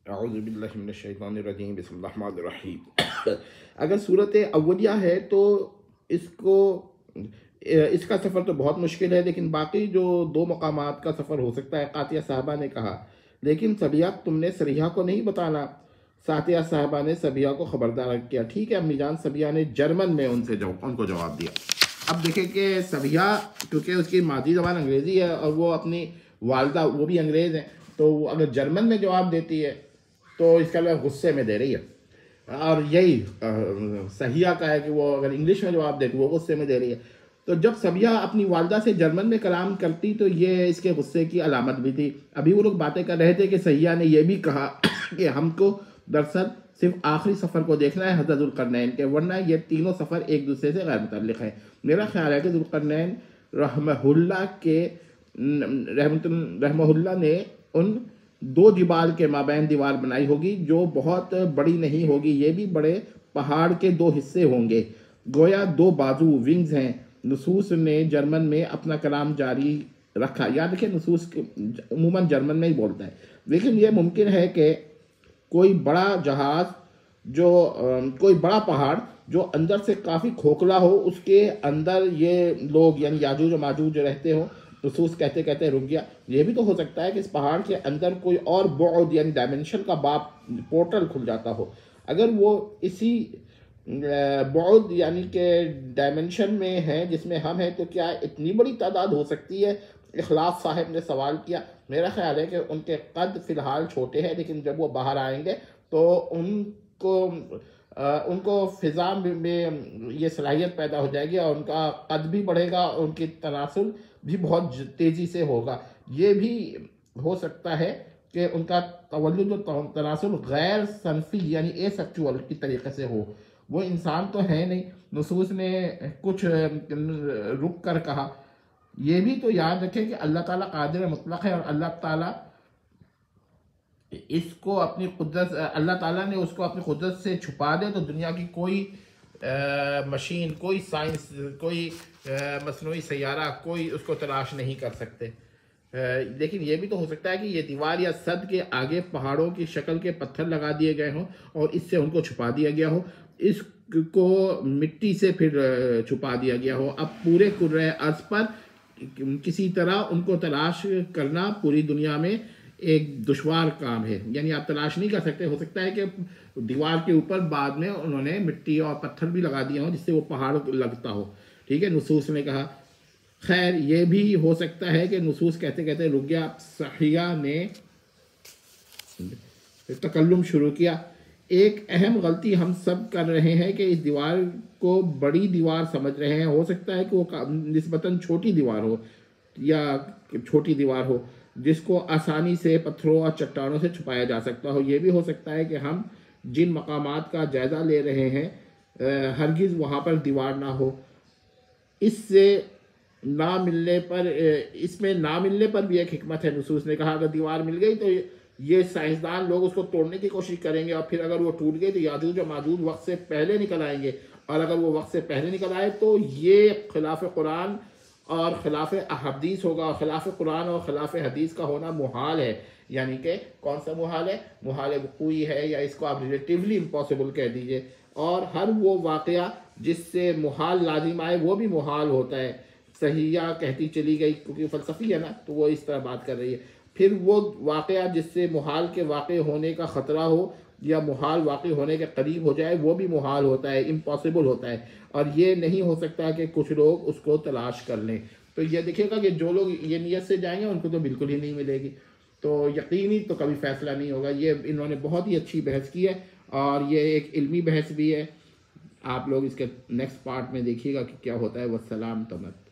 اعوذ باللہ من الشیطان الرجیم، بسم اللہ الرحمن الرحیم۔ اگر صورت اولیہ ہے تو اس کو اس کا سفر تو بہت مشکل ہے، لیکن باقی جو دو مقامات کا سفر ہو سکتا ہے۔ قاطیہ صاحبہ نے کہا لیکن سبیہ تم نے سریحہ کو نہیں بتانا۔ ساتیہ صاحبہ نے سبیہ کو خبردار کیا۔ ٹھیک ہے امی جان، سبیہ نے جرمن میں ان کو جواب دیا۔ اب دیکھیں کہ سبیہ کیونکہ اس کی مادری زبان انگریزی ہے اور وہ اپنی والدہ وہ بھی انگریز ہیں، تو وہ اگر جرمن میں جواب دیتی ہے تو اس کا لوگ غصے میں دے رہی ہے، اور یہی صحیحہ کا ہے کہ وہ اگر انگلش میں جواب دے تو وہ غصے میں دے رہی ہے۔ تو جب سبیہ اپنی والدہ سے جرمن میں کلام کرتی تو یہ اس کے غصے کی علامت بھی تھی۔ ابھی وہ لوگ باتیں کر رہے تھے کہ صحیحہ نے یہ بھی کہا کہ ہم کو دراصل صرف آخری سفر کو دیکھنا ہے حضرت ذوالقرنین کے، ورنہ یہ تینوں سفر ایک دوسرے سے غیر متعلق ہیں۔ میرا خیال ہے کہ ذوالقرنین رحمہ اللہ نے ان دو جبال کے مابین دیوار بنائی ہوگی جو بہت بڑی نہیں ہوگی، یہ بھی بڑے پہاڑ کے دو حصے ہوں گے، گویا دو بازو ونگز ہیں۔ نصوص نے جرمن میں اپنا کلام جاری رکھا۔ یاد رکھیں نصوص عموماً جرمن میں ہی بولتا ہے، لیکن یہ ممکن ہے کہ کوئی بڑا جہاز کوئی بڑا پہاڑ جو اندر سے کافی کھوکھلا ہو، اس کے اندر یہ لوگ یعنی یاجوج و ماجوج رہتے ہوں۔ نصوص کہتے کہتے رک گیا۔ یہ بھی تو ہو سکتا ہے کہ اس پہاڑ کے اندر کوئی اور بعد یعنی ڈائمنشن کا پورٹل کھل جاتا ہو۔ اگر وہ اسی بعد یعنی کہ ڈائمنشن میں ہے جس میں ہم ہیں، تو کیا اتنی بڑی تعداد ہو سکتی ہے؟ اخلاص صاحب نے سوال کیا۔ میرا خیال ہے کہ ان کے قد فی الحال چھوٹے ہیں، لیکن جب وہ باہر آئیں گے تو ان کو فضا میں یہ صلاحیت پیدا ہو جائے گی اور ان کا قد بھی بڑھے گا اور ان کی تناسل بھی بہت تیزی سے ہوگا۔ یہ بھی ہو سکتا ہے کہ ان کا تولد و تناسل غیر صنفی یعنی اے سیکچول کی طریقے سے ہو۔ وہ انسان تو ہے نہیں۔ نصوص نے کچھ رک کر کہا یہ بھی تو یاد رکھیں کہ اللہ تعالیٰ قادر مطلق ہے، اور اللہ تعالیٰ نے اس کو اپنی قدرت سے چھپا دے تو دنیا کی کوئی مشین، کوئی سائنس، کوئی مصنوعی سیارہ، کوئی اس کو تلاش نہیں کر سکتے۔ لیکن یہ بھی تو ہو سکتا ہے کہ یہ دیوار یا سد کے آگے پہاڑوں کی شکل کے پتھر لگا دیے گئے ہوں اور اس سے ان کو چھپا دیا گیا ہو، اس کو مٹی سے پھر چھپا دیا گیا ہو۔ اب پورے کرۂ ارض پر کسی طرح ان کو تلاش کرنا پوری دنیا میں ایک دشوار کام ہے، یعنی آپ تلاش نہیں کر سکتے۔ ہو سکتا ہے کہ دیوار کے اوپر بعد میں انہوں نے مٹی اور پتھر بھی لگا دیا ہوں جس سے وہ پہاڑ لگتا ہو۔ ٹھیک ہے، نصوص نے کہا۔ خیر یہ بھی ہو سکتا ہے کہ نصوص کہتے کہتے رک گیا۔ صحیحہ نے تکلم شروع کیا۔ ایک اہم غلطی ہم سب کر رہے ہیں کہ اس دیوار کو بڑی دیوار سمجھ رہے ہیں۔ ہو سکتا ہے کہ وہ نسبتاً چھوٹی دیوار ہو یا چھوٹی دیوار ہو جس کو آسانی سے پتھروں اور چٹانوں سے چھپایا جا سکتا ہو۔ یہ بھی ہو سکتا ہے کہ ہم جن مقامات کا جائزہ لے رہے ہیں ہرگز وہاں پر دیوار نہ ہو۔ اس میں نہ ملنے پر بھی ایک حکمت ہے۔ نصوص نے کہا اگر دیوار مل گئی تو یہ سائنسدان لوگ اس کو توڑنے کی کوشش کریں گے، اور پھر اگر وہ ٹوٹ گئی تو یاجوج و ماجوج وقت سے پہلے نکل آئیں گے، اور اگر وہ وقت سے پہلے نکل آئے تو یہ خلاف قرآن اور خلاف احادیث ہوگا، اور خلاف قرآن اور خلاف حدیث کا ہونا محال ہے۔ یعنی کہ کون سا محال ہے؟ محال وقوعی ہے، یا اس کو آپ ریلیٹیولی امپاسبل کہہ دیجئے۔ اور ہر وہ واقعہ جس سے محال لازم آئے وہ بھی محال ہوتا ہے۔ صحیحہ کہتی چلی گئی کیونکہ فلسفی ہے نا، تو وہ اس طرح بات کر رہی ہے۔ پھر وہ واقعہ جس سے محال کے واقع ہونے کا خطرہ ہو یا محال واقع ہونے کے قریب ہو جائے وہ بھی محال ہوتا ہے، امپاسبل ہوتا ہے، اور یہ نہیں ہو سکتا کہ کچھ لوگ اس کو تلاش کر لیں۔ تو یہ دیکھے گا کہ جو لوگ یہ نیت سے جائیں گے ان کو تو بالکل ہی نہیں ملے گی، تو یقینی تو کبھی فیصلہ نہیں ہوگا۔ یہ انہوں نے بہت ہی اچھی بحث کی ہے، اور یہ ایک علمی بحث بھی ہے۔ آپ لوگ اس کے نیکسٹ پارٹ میں دیکھیے گا کہ کیا ہوتا ہے۔ والسلام تمت۔